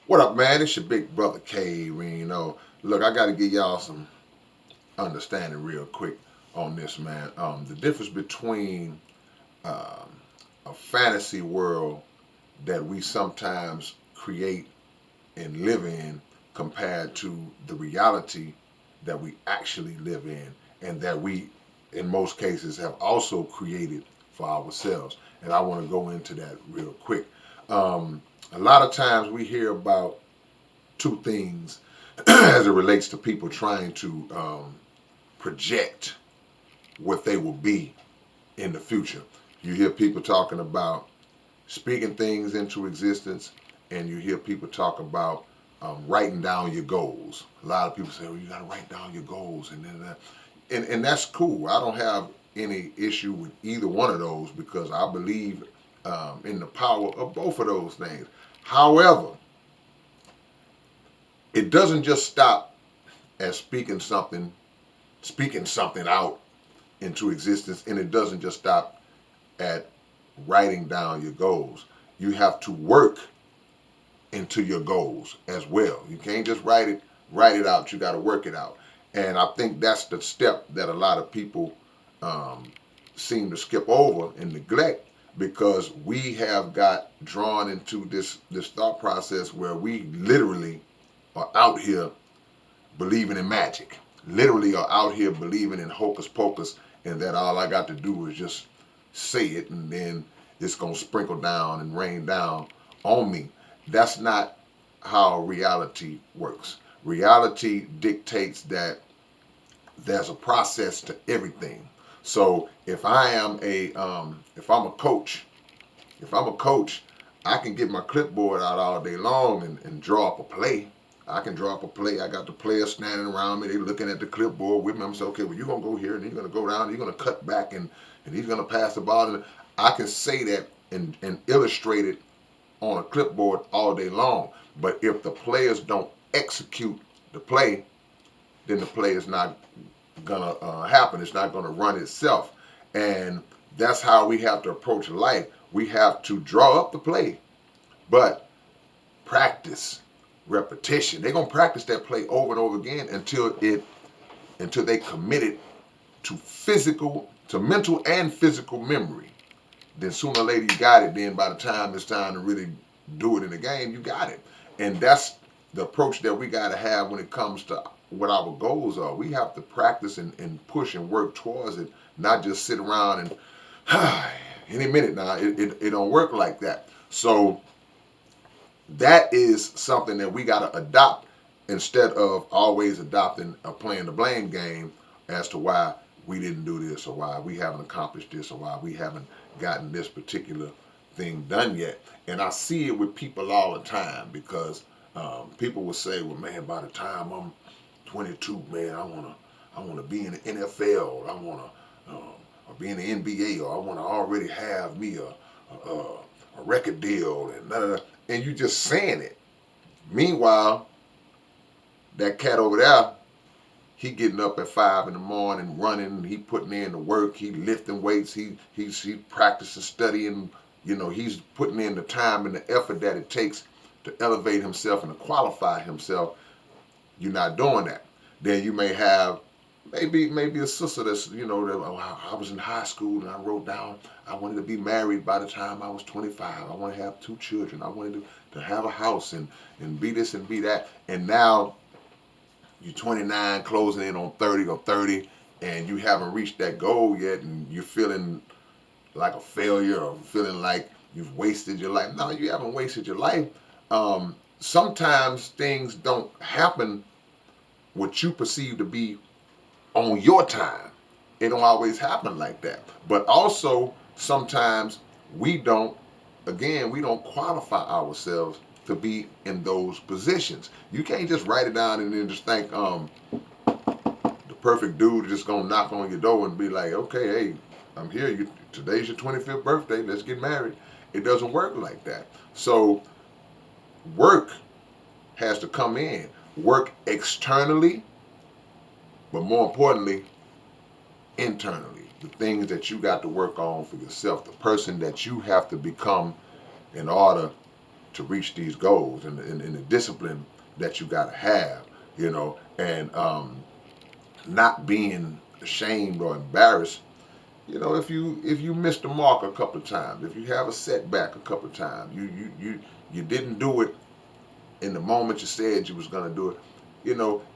What up, man? It's your big brother K-Rino. Look, I got to give y'all some understanding real quick on this, man. The difference between um, a fantasy world that we sometimes create and live in compared to the reality that we actually live in and that we, in most cases, have also created for ourselves. And I want to go into that real quick. A lot of times we hear about two things as it relates to people trying to project what they will be in the future. You hear people talking about speaking things into existence, and you hear people talk about writing down your goals. A lot of people say, "Well, you got to write down your goals," and then and that's cool. I don't have any issue with either one of those because I believe in the power of both of those things. However, it doesn't just stop at speaking something out into existence, and it doesn't just stop at writing down your goals. You have to work into your goals as well. You can't just write it out. You got to work it out. And I think that's the step that a lot of people um, seem to skip over and neglect because we have got drawn into this thought process where we literally are out here believing in magic. Literally are out here believing in hocus pocus and that all I got to do is just say it and then it's going to sprinkle down and rain down on me. That's not how reality works. Reality dictates that there's a process to everything. So if I'm a coach, if I'm a coach, I can get my clipboard out all day long and draw up a play. I can draw up a play. I got the players standing around me. They looking at the clipboard with me. I'm saying, okay, well, you're going to go here, and you're going to go down, and you're going to cut back, and he's going to pass the ball. And I can say that and illustrate it on a clipboard all day long. But if the players don't execute the play, then the play is not going to happen. It's not going to run itself. And that's how we have to approach life. We have to draw up the play, but practice, repetition. They're gonna practice that play over and over again until they commit it to mental and physical memory. Then sooner or later you got it. Then by the time it's time to really do it in the game, you got it. And that's the approach that we got to have when it comes to what our goals are. We have to practice and push and work towards it, not just sit around and any minute now. It don't work like that. So that is something that we got to adopt instead of always adopting or playing the blame game as to why we didn't do this or why we haven't accomplished this or why we haven't gotten this particular thing done yet. And I see it with people all the time because people will say, "Well, man, by the time I'm 22, man, I wanna be in the NFL. I wanna be in the NBA, or I wanna already have me a record deal and da, da, da." And you just saying it. Meanwhile, that cat over there, he getting up at 5 in the morning, running. He putting in the work. He lifting weights. He practicing, studying. You know, he's putting in the time and the effort that it takes to elevate himself and to qualify himself. You're not doing that. Then you may have maybe a sister that's that, "Oh, I was in high school and I wrote down I wanted to be married by the time I was 25. I want to have 2 children. I wanted to have a house and be this and be that." And now you're 29, closing in on 30, and you haven't reached that goal yet, and you're feeling like a failure or feeling like you've wasted your life. No, you haven't wasted your life. Sometimes things don't happen what you perceive to be on your time. It don't always happen like that. But also sometimes we don't we don't qualify ourselves to be in those positions. You can't just write it down and then just think the perfect dude is just gonna knock on your door and be like, "Okay, hey, I'm here. Today's your 25th birthday. Let's get married." It doesn't work like that. So work has to come in. Work externally, but more importantly, internally. The things that you got to work on for yourself, the person that you have to become in order to reach these goals, and the discipline that you got to have, and not being ashamed or embarrassed. If you missed the mark a couple of times, if you have a setback a couple of times, you didn't do it in the moment you said you was gonna do it.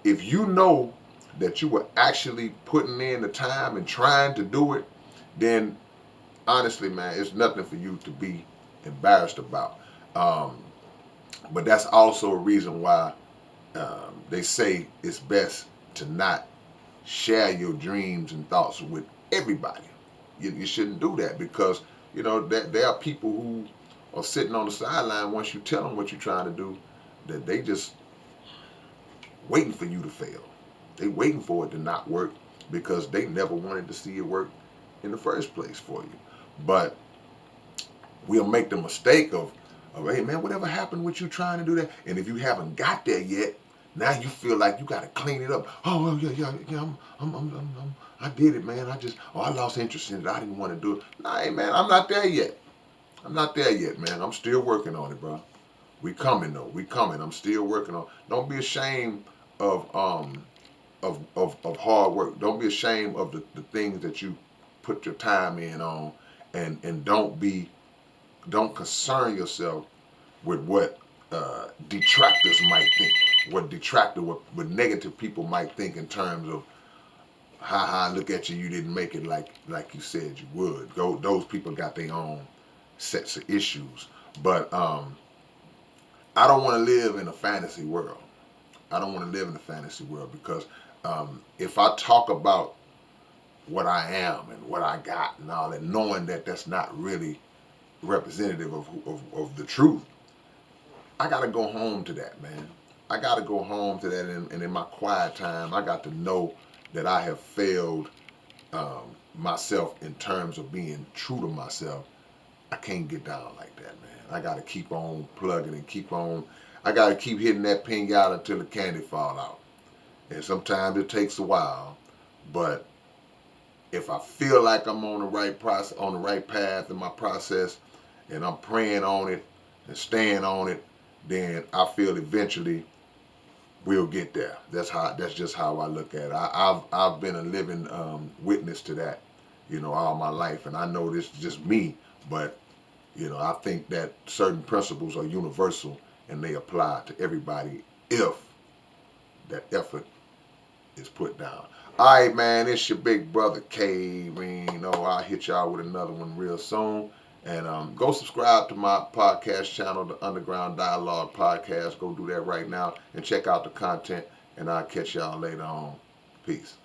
If you know that you were actually putting in the time and trying to do it, then honestly, man, it's nothing for you to be embarrassed about. Um, but that's also a reason why they say it's best to not share your dreams and thoughts with everybody. You shouldn't do that, because that there are people who are sitting on the sideline once you tell them what you're trying to do, that they just waiting for you to fail. They waiting for it to not work because they never wanted to see it work in the first place for you. But we'll make the mistake of, hey man, whatever happened with you trying to do that? And if you haven't got there yet, now you feel like you got to clean it up. Oh well, yeah. I did it, man. I lost interest in it. I didn't want to do it. Nah, hey man, I'm not there yet. I'm not there yet, man. I'm still working on it, bro. We coming though. We coming. I'm still working on. Don't be ashamed of of hard work. Don't be ashamed of the things that you put your time in on, and don't concern yourself with what detractors might think, what negative people might think in terms of, ha, look at you, you didn't make it like you said you would. Those people got their own sets of issues. But I don't want to live in a fantasy world. I don't want to live in a fantasy world, because if I talk about what I am and what I got and all that, knowing that that's not really representative of the truth, I got to go home to that, man. I got to go home to that, and in my quiet time, I got to know that I have failed myself in terms of being true to myself. I can't get down like that, man. I got to keep on plugging and keep on. I got to keep hitting that pinata until the candy fall out. And sometimes it takes a while, but if I feel like I'm on the right process, on the right path in my process, and I'm praying on it and staying on it, then I feel eventually we'll get there. That's just how I look at it. I've been a living witness to that, all my life, and I know this is just me, but I think that certain principles are universal and they apply to everybody if that effort is put down. All right, man, it's your big brother K-Rino. I'll hit y'all with another one real soon. And go subscribe to my podcast channel, the Underground Dialogue Podcast. Go do that right now and check out the content. And I'll catch y'all later on. Peace.